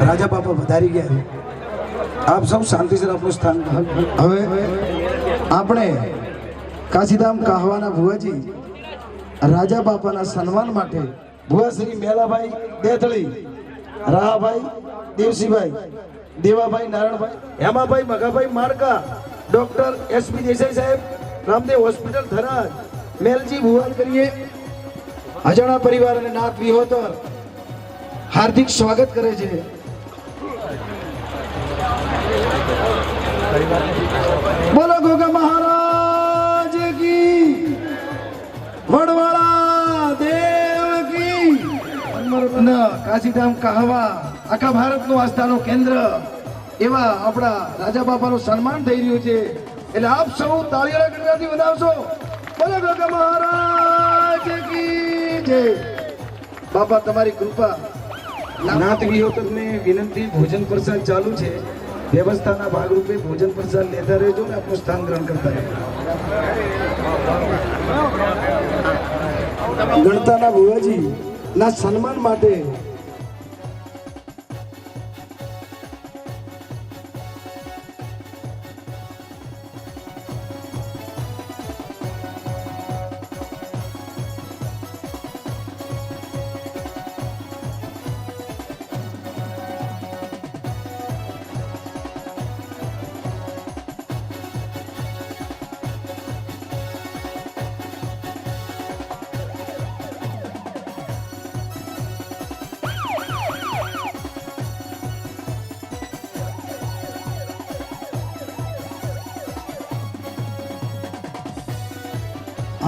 રાજા બાપા વધારી ગયા. આપ સૌ શાંતિથી આપણું સ્થાન. હવે આપણે કાશીધામ કાહવાના ભુવાજી રાજા બાપાના સન્માન માટે ભુવા શ્રી મેલાભાઈ દેથળી, રાહાભાઈ દેવસીભાઈ, દેવાભાઈ નારાયણભાઈ, હેમાભાઈ મગાભાઈ મારકા, ડોક્ટર એસપી દેસાઈ સાહેબ, રામદેવ હોસ્પિટલ થરાદ, મેલજી ભુવાન કરીએ અજાણા પરિવાર અને નાથ વિહોતર હાર્દિક સ્વાગત કરે છે. બોલો ગોગા મહારાજ કી, વડવાળા દેવ કી. કાશીધામ કાહવા આખા ભારતનું આસ્થાનું કેન્દ્ર એવા આપણા રાજા બાપાનું સન્માન થઈ રહ્યું છે, એટલે આપ સૌ તાળીઓના ગણગણાથી વધાવશો. બોલો ગોગા મહારાજ કી જય. બાપા તમારી કૃપા. નાથ વિહોતરને વિનંતી, ભોજન પ્રસાદ ચાલુ છે, વ્યવસ્થાના ભાગરૂપે ભોજન પ્રસાદ લેતા રહેજો ને આપણું સ્થાન ગ્રહણ કરતા રહેજો. ગણતાના ભુવાજી ના સન્માન માટે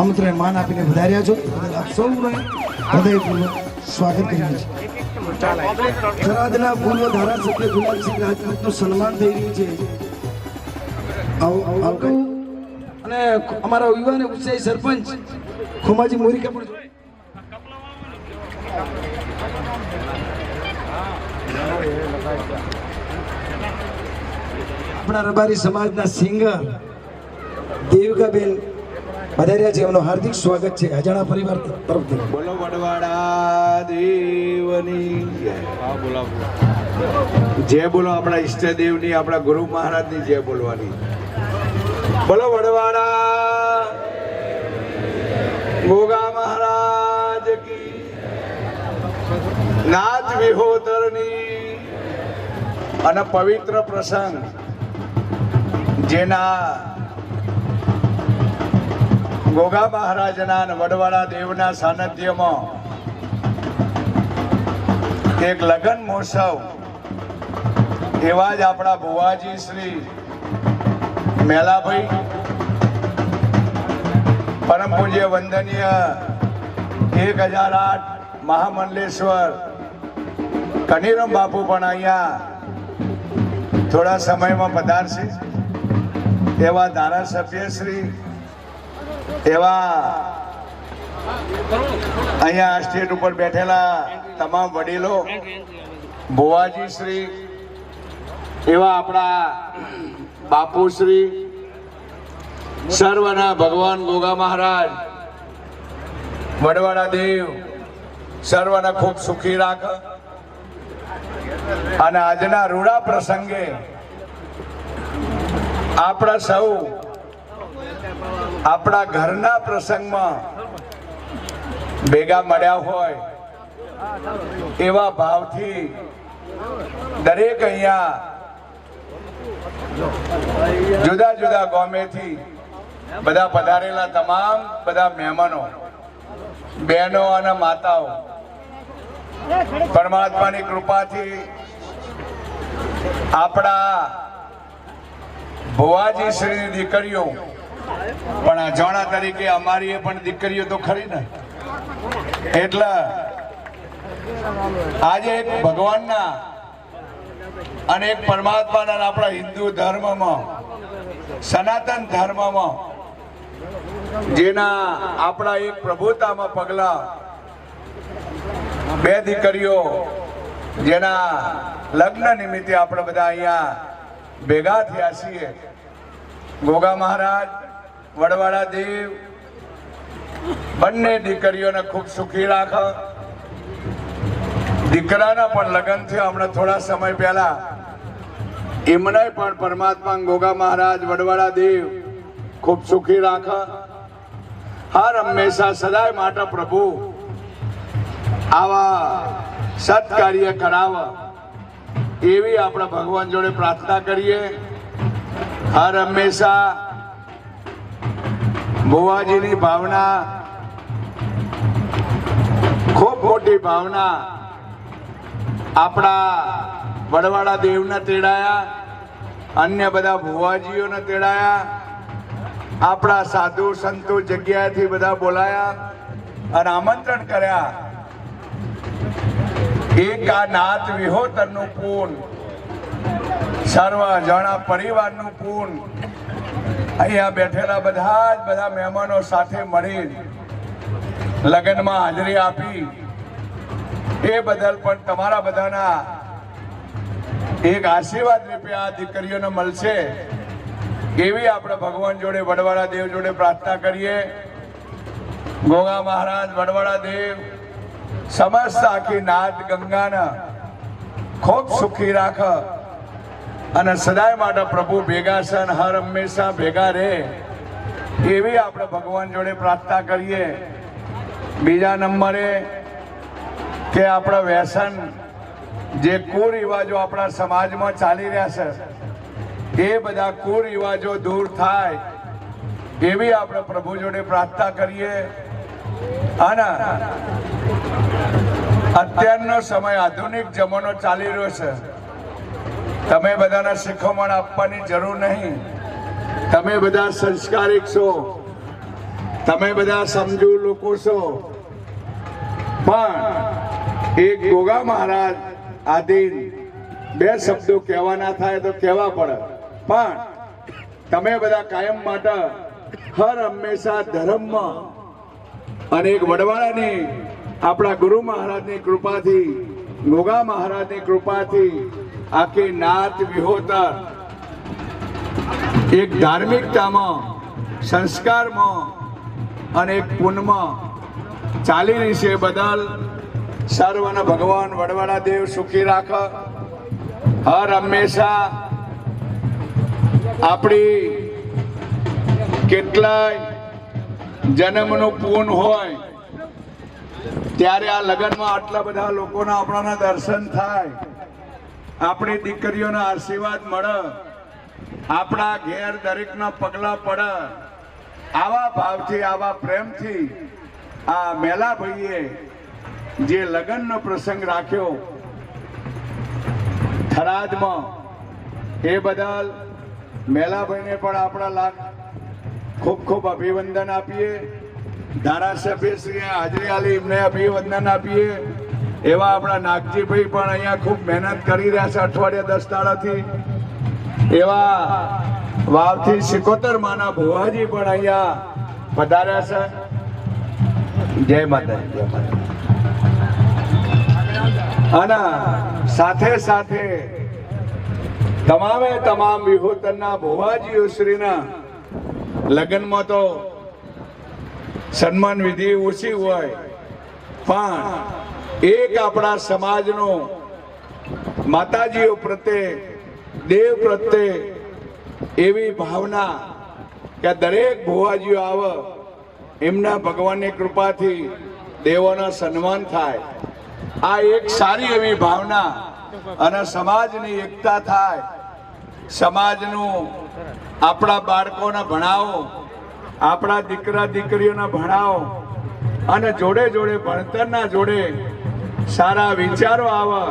આમંત્રણ માન આપીને વધાર્યા છો, આપ સૌને હૃદયપૂર્વક સ્વાગત કરીએ છીએ. થરાદના પૂર્વ ધારાસભ્ય ગુલાબસિંહ રાજપૂતનું સન્માન થઈ રહ્યું છે. અને અમારા યુવા અને ઉત્સાહી સરપંચ ખુમાજી મોરીકા પણ આપણા રબારી સમાજના સિંગર દેવિકાબેન વધાર્યા છે, એમનું હાર્દિક સ્વાગત છે અજાણા પરિવાર તરફથી. બોલો વડવાડા દેવની જય. બોલો આપણા ઈષ્ટદેવની, આપણા ગુરુ મહારાજની જય બોલવાની. બોલો વડવાડા ગોગા મહારાજ કી, નાથ વિહોતરની અને પવિત્ર પ્રસંગ જેના ગોગા મહારાજના અને વડવાડા દેવના સાનિધ્યમાં એક લગ્ન મહોત્સવ, એવા જ આપણા ભુવાજી શ્રી મેલાભાઈ, પરમ પૂજ્ય વંદનીય 1008 મહામંડલેશ્વર કનીરામ બાપુ પણ અહીંયા થોડા સમયમાં પધારશે. એવા ધારાસભ્ય શ્રી, એવા અહીંયા સ્ટેજ ઉપર બેઠેલા તમામ વડીલો, ભુવાજી શ્રી, એવા આપણા બાપુશ્રી, સર્વના ભગવાન ગોગા મહારાજ વડવાડા દેવ સર્વને ખૂબ સુખી રાખ. અને આજના રૂડા પ્રસંગે આપણા સૌ આપણા ઘરના પ્રસંગમાં ભેગા મળ્યા હોય એવા ભાવથી દરેક અહીંયા જુદા જુદા ગામેથી બધા પધારેલા તમામ બધા મહેમાનો, બહેનો અને માતાઓ, પરમાત્માની કૃપાથી આપણા ભુવાજી શ્રીની દીકરીઓ પણ આ જોણા તરીકે અમારી પણ દીકરીઓ તો ખરી ને, એટલે આજે એક ભગવાનના અને એક પરમાત્માના આપણા હિન્દુ ધર્મમાં, સનાતન ધર્મમાં, જેના આપણા એક પ્રભુતામાં પગલા બે દીકરીઓ જેના લગ્ન નિમિત્તે આપણે બધા અહીંયા ભેગા થયા છીએ. ગોગા મહારાજ, વડવાડા દેવ બંને દીકરીઓને ખૂબ સુખી રાખ. દીકરાના પણ લગ્ન થયા હમણાં થોડા સમય પહેલા. એમને પણ પરમાત્મા ગોગા મહારાજ વડવાળા દેવ ખૂબ સુખી રાખે, હર હંમેશા સદાય માટે પ્રભુ આવા સત્કાર્ય કરાવે એવી આપણે ભગવાન જોડે પ્રાર્થના કરીએ. હર હંમેશા ભુવાજીની ભાવના ખૂબ મોટી ભાવના આપણા વડવાળા દેવને તેડાયા, અન્ય બધા ભુવાજીઓને તેડાયા, આપણા સાધુ સંતો જગ્યાએથી બધા બોલાયા અને આમંત્રણ કર્યા. એક આ નાથ વિહોતરનું પૂન, સર્વ જણા પરિવારનું પૂન અહીંયા બેઠેલા બધા મહેમાનો સાથે મળી લગ્નમાં હાજરી આપી એ બદલ પણ તમારા બધાના એક આશીર્વાદ રૂપે આ દીકરીઓને મળશે એવી આપણે ભગવાન જોડે વડવાળા દેવ જોડે પ્રાર્થના કરીએ. ગોગા મહારાજ વડવાળા દેવ સમસ્ત આખી નાદ ગંગાને ખૂબ સુખી રાખે અને સદાય માટે પ્રભુ ભેગા છે, હર હંમેશા ભેગા રહે એવી આપણે ભગવાન જોડે પ્રાર્થના કરીએ. બીજા નંબરે કે આપણા વ્યસન જે કુરિવાજો આપણા સમાજમાં ચાલી રહ્યા છે એ બધા કુરિવાજો દૂર થાય એવી આપણે પ્રભુ જોડે પ્રાર્થના કરીએ. અને અત્યારનો સમય આધુનિક જમાનો ચાલી રહ્યો છે. તમે બધાને શિખામણ આપવાની જરૂર નહીં, તમે બધા સંસ્કારિક છો, તમે બધા સમજુ લોકો છો, પણ એક ગોગા મહારાજ આધીન બે શબ્દો કહેવાના થાય તો કહેવા પડે. પણ તમે બધા કાયમ માટે હર હંમેશા ધર્મમાં અને એક વડવાળાની આપણા ગુરુ મહારાજની કૃપાથી, ગોગા મહારાજની કૃપાથી આખી નાત વિહોતર એક ધાર્મિકતામાં, સંસ્કારમાં અને એક પુણ્યમાં ચાલી રહી છે. બદલ સર્વને ભગવાન વડવાળા દેવ સુખી રાખે. હર હંમેશા આપણી કેટલાય જન્મનું પૂન હોય ત્યારે આ લગ્નમાં આટલા બધા લોકોના આપણાના દર્શન થાય, આપણી દીકરીઓના આશીર્વાદ મળે, આપણા ઘેર દરેકના પગલા પડે. આવા ભાવથી, આવા પ્રેમથી આ મેલાભાઈએ જે લગ્નનો પ્રસંગ રાખ્યો થરાદમાં એ બદલ મેલાભાઈને પણ આપણા લાખ ખૂબ ખૂબ અભિવંદન આપીએ. ધારાસભ્યશ્રીએ હાજરી આલી એમને અભિવંદન આપીએ. એવા આપણા નાગજીભાઈ પણ અહીંયા ખૂબ મહેનત કરી રહ્યા છે અઠવાડિયા 10 દાડાથી. એવા વાવથી સિકોતર માના ભુવાજી પણ અહીંયા પધાર્યા છે. જય માતા, જય માતા. અને સાથે સાથે તમામે તમામ વિહોતરના ભુવાજીઓ શ્રીના લગ્નમાં તો સન્માન વિધિ ઓછી હોય, પણ એક આપણા સમાજનો માતાજીઓ પ્રત્યે, દેવ પ્રત્યે એવી ભાવના કે દરેક ભુવાજીઓ આવે એમના ભગવાનની કૃપાથી દેવોના સન્માન થાય. આ એક સારી એવી ભાવના અને સમાજની એકતા થાય. સમાજનું આપણા બાળકોને ભણાવો, આપણા દીકરા દીકરીઓને ભણાવો અને જોડે જોડે ભણતરના જોડે સારા વિચારો આવે,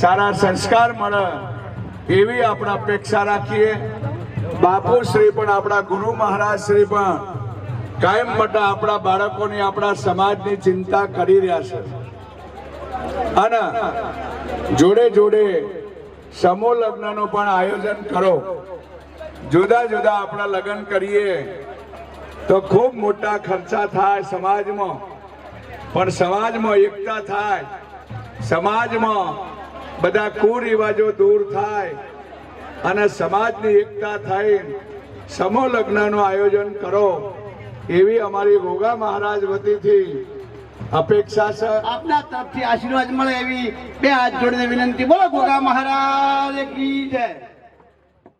સારા સંસ્કાર મળે એવી આપણે અપેક્ષા રાખીએ. બાપુ શ્રી પણ, આપણા ગુરુ મહારાજ શ્રી પણ કાયમ માટે આપણા બાળકોની, આપણા સમાજની ચિંતા કરી રહ્યા છે. અને જોડે જોડે સમૂહ લગ્નનું પણ આયોજન કરો. જુદા જુદા આપણા લગ્ન કરીએ તો ખૂબ મોટા ખર્ચા થાય સમાજમાં, પણ સમાજમાં એકતા થાય, સમાજમાં બધા કુરિવાજો દૂર થાય અને સમાજની એકતા થઈ સમૂહ લગ્નનું આયોજન કરો એવી અમારી ગોગા મહારાજ વતીથી અપેક્ષા છે આપના તરફથી આશીર્વાદ મળે એવી બે હાથ જોડીને વિનંતી. બોલો ગોગા મહારાજ કી જય.